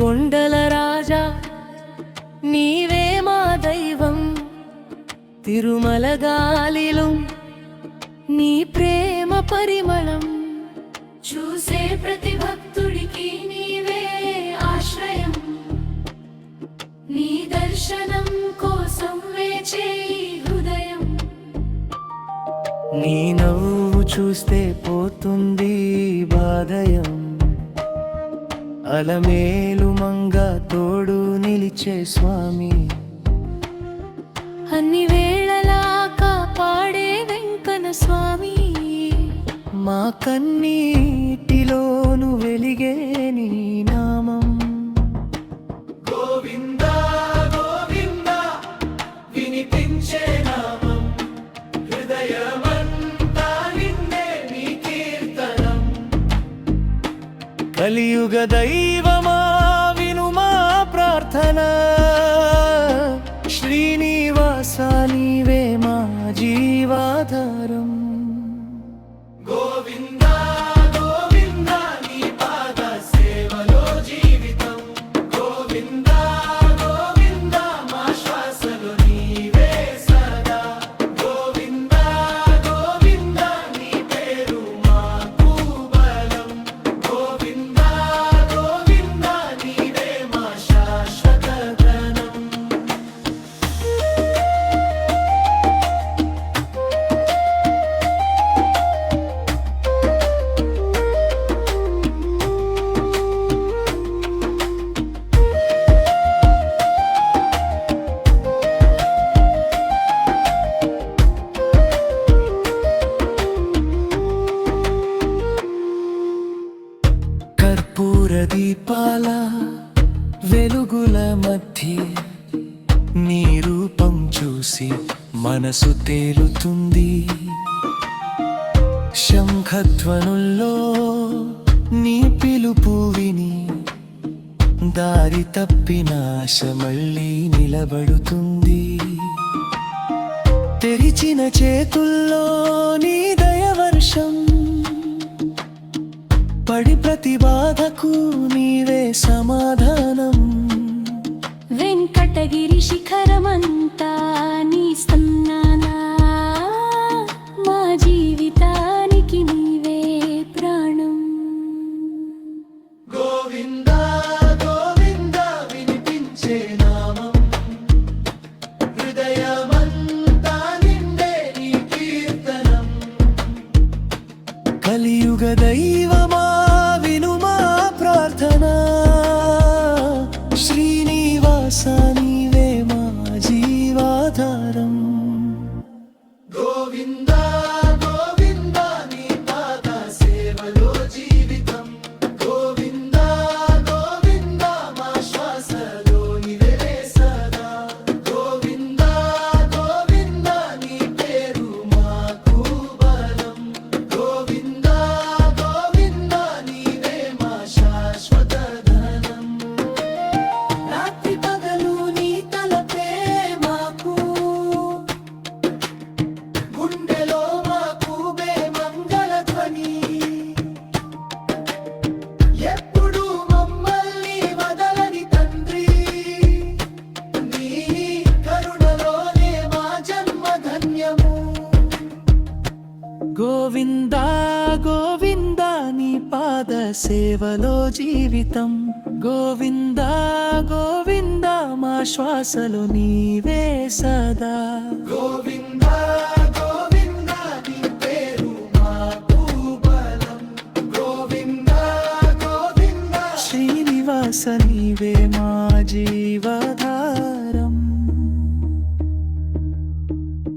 కొండల రాజా నీవే మా దైవం, తిరుమల గాలిలో నీ ప్రేమ పరిమళం చూసే ప్రతి భక్తుడికి నీవే ఆశ్రయం, నీ దర్శనం కోసం వేచే హృదయం. నీ నవ్వు చూస్తే పోతుంది బాధయం, అలమేలు మంగ తోడు నిలిచే స్వామి, అన్ని వేళలా కాపాడే వెంకన్న స్వామి. మా కన్నీటిలోను వెలిగే నీ నామం. గోవిందా గోవిందా వినిపించే నామం, హృదయమంతా నిన్నే నీ కీర్తనం. కలియుగ దైవమా వినుమా ప్రార్థన, శ్రీనివాస నీవే మా జీవాధారం. గోవిందా గోవిందా నీ పాద సేవలో జీవితం, గోవిందా గోవిందా మా శ్వాసలో నీవే సదా. గోవిందా గోవిందా నీ పేరు మాకు బలం, గోవిందా గోవిందా నీవే మా శాశ్వత ధనం. కర్పూర దీపాల వెలుగుల మధ్య నీ రూపం చూసి మనసు తేలుతుంది, శంఖధ్వనుల్లో నీ పిలుపు విని దారి తప్పిన ఆశ మళ్ళీ నిలబడుతుంది. తెరిచిన చేతుల్లో నీ దయవర్షం పడి ప్రతి బాధకు నీవే సమాధానం. వెంకటగిరి శిఖరమంతా నీ సన్నానా, మా జీవితానికి నీవే ప్రాణం. గోవిందా గోవిందా వినిపించే నామం, హృదయమంతా నిండే నీ కీర్తనం. కలియుగ దైవమా వినుమా ప్రార్థన, శ్రీనివాస నీవే మా జీవాధారం. గోవిందా గోవిందా నీ పాద సేవలో జీవితం, గోవిందా గోవిందా మా శ్వాసలో నీవే సదా. గోవిందా గోవిందా నీ పేరు మాకు బలం, గోవిందా గోవిందా నీవే మా శాశ్వత ధనం. రాత్రి పగలు నీ తలపే మాకు, గుండెలో మాకు బే మంగళ ధ్వని. ఎప్పుడు మమ్మల్ని వదలని తండ్రి, నీ కరుణలోనే మా జన్మ ధన్యము. గోవిందా గోవిందా నీ పాద సేవలో జీవితం, గోవిందా గోవిందా మా శ్వాసలో నీవే సదా. గోవిందా గోవిందా నీ పేరు మాకు బలం, గోవిందా గోవిందా శ్రీనివాస నీవే మా జీవా